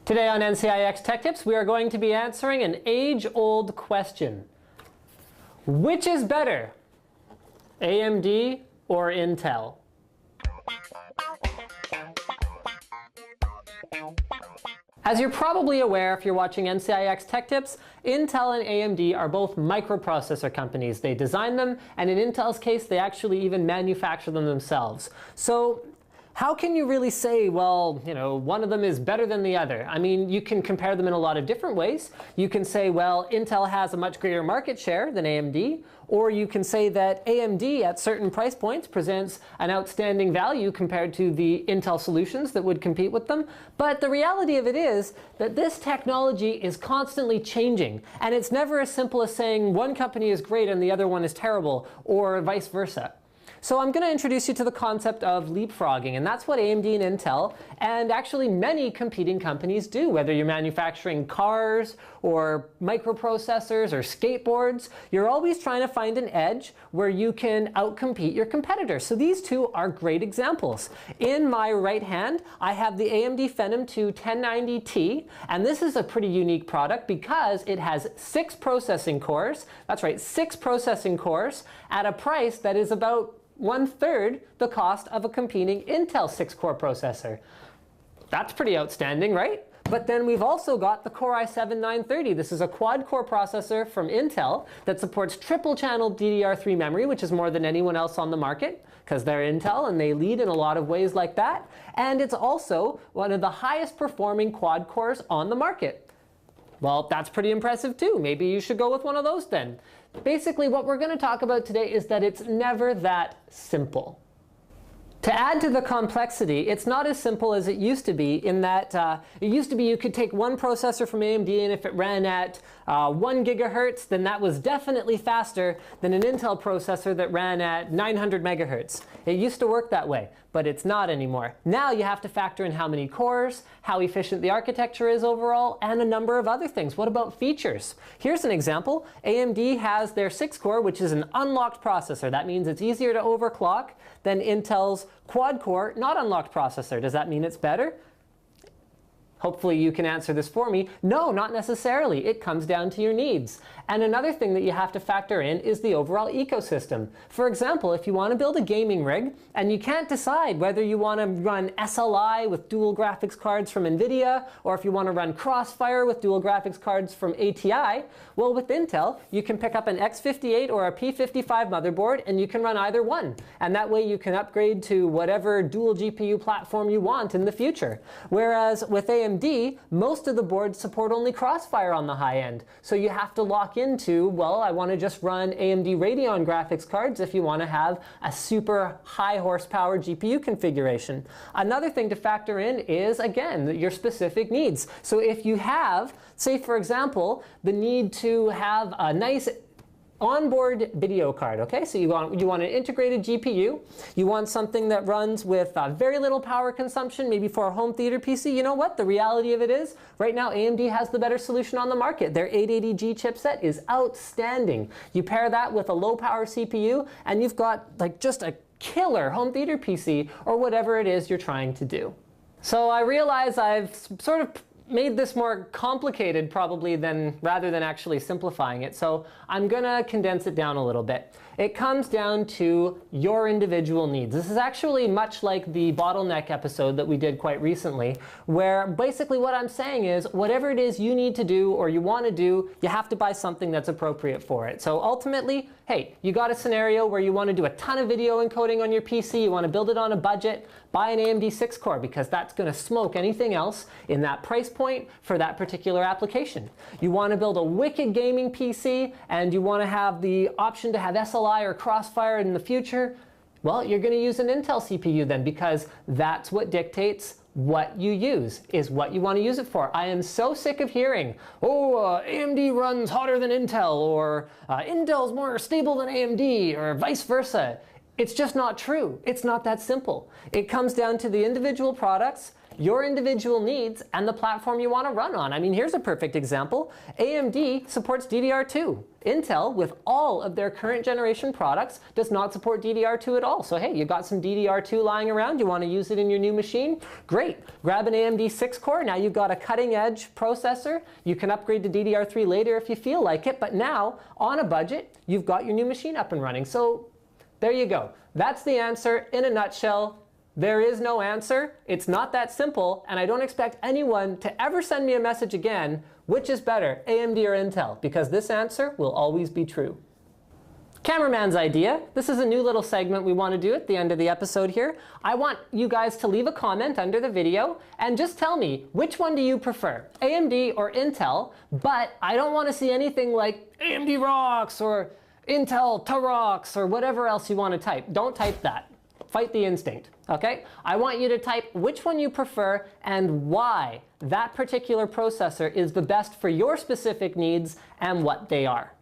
Today on NCIX Tech Tips, we are going to be answering an age-old question. Which is better, AMD or Intel? As you're probably aware if you're watching NCIX Tech Tips, Intel and AMD are both microprocessor companies. They design them, and in Intel's case, they actually even manufacture them themselves. So how can you really say, well, one of them is better than the other? I mean, you can compare them in a lot of different ways. You can say, well, Intel has a much greater market share than AMD, or you can say that AMD at certain price points presents an outstanding value compared to the Intel solutions that would compete with them. But the reality of it is that this technology is constantly changing, and it's never as simple as saying one company is great and the other one is terrible, or vice versa. So I'm going to introduce you to the concept of leapfrogging, and that's what AMD and Intel, and actually many competing companies do, whether you're manufacturing cars or microprocessors or skateboards. You're always trying to find an edge where you can outcompete your competitors. So these two are great examples. In my right hand, I have the AMD Phenom 2 1090T, and this is a pretty unique product because it has 6 processing cores. That's right, 6 processing cores at a price that is about 1/3 the cost of a competing Intel 6-core processor. That's pretty outstanding, right? But then we've also got the Core i7-930. This is a quad-core processor from Intel that supports triple-channel DDR3 memory, which is more than anyone else on the market, because they're Intel and they lead in a lot of ways like that. And it's also one of the highest performing quad cores on the market. Well, that's pretty impressive too. Maybe you should go with one of those then. Basically, what we're going to talk about today is that it's never that simple. To add to the complexity, it's not as simple as it used to be in that it used to be you could take one processor from AMD, and if it ran at 1 gigahertz, then that was definitely faster than an Intel processor that ran at 900 megahertz. It used to work that way, but it's not anymore. Now you have to factor in how many cores, how efficient the architecture is overall, and a number of other things. What about features? Here's an example. AMD has their 6-core, which is an unlocked processor. That means it's easier to overclock than Intel's quad-core, not unlocked processor. Does that mean it's better? Hopefully you can answer this for me. No, not necessarily. It comes down to your needs. And another thing that you have to factor in is the overall ecosystem. For example, if you want to build a gaming rig and you can't decide whether you want to run SLI with dual graphics cards from NVIDIA, or if you want to run Crossfire with dual graphics cards from ATI, well, with Intel, you can pick up an X58 or a P55 motherboard and you can run either one. And that way you can upgrade to whatever dual GPU platform you want in the future. Whereas with AMD, most of the boards support only Crossfire on the high end. So you have to lock into, well, I want to just run AMD Radeon graphics cards if you want to have a super high horsepower GPU configuration. Another thing to factor in is, again, your specific needs. So if you have, say for example, the need to have a nice onboard video card, okay? So you want an integrated GPU. You want something that runs with very little power consumption, maybe for a home theater PC. You know what? The reality of it is, right now AMD has the better solution on the market. Their 880G chipset is outstanding. You pair that with a low power CPU, and you've got like just a killer home theater PC, or whatever it is you're trying to do. So I realize I've sort of made this more complicated probably rather than actually simplifying it. So I'm gonna condense it down a little bit. It comes down to your individual needs. This is actually much like the bottleneck episode that we did quite recently, where basically what I'm saying is whatever it is you need to do or you want to do, you have to buy something that's appropriate for it. So ultimately, hey, you got a scenario where you want to do a ton of video encoding on your PC, you want to build it on a budget, buy an AMD 6-core because that's going to smoke anything else in that price point for that particular application. You want to build a wicked gaming PC and you want to have the option to have SLI or Crossfire in the future, well, you're going to use an Intel CPU then, because that's what dictates what you use, is what you want to use it for. I am so sick of hearing, oh, AMD runs hotter than Intel, or Intel's more stable than AMD, or vice versa. It's just not true. It's not that simple. It comes down to the individual products your individual needs and the platform you want to run on. I mean, here's a perfect example. AMD supports DDR2. Intel, with all of their current generation products, does not support DDR2 at all. So hey, you got some DDR2 lying around, you want to use it in your new machine? Great. Grab an AMD 6-core. Now you've got a cutting-edge processor. You can upgrade to DDR3 later if you feel like it, but now, on a budget, you've got your new machine up and running. So there you go. That's the answer in a nutshell. There is no answer. It's not that simple, and I don't expect anyone to ever send me a message again, which is better, AMD or Intel, because this answer will always be true. Cameraman's idea. This is a new little segment we want to do at the end of the episode here. I want you guys to leave a comment under the video and just tell me, which one do you prefer, AMD or Intel? But I don't want to see anything like AMD rocks or Intel to rocks or whatever else you want to type. Don't type that. Fight the instinct, okay? I want you to type which one you prefer and why that particular processor is the best for your specific needs and what they are.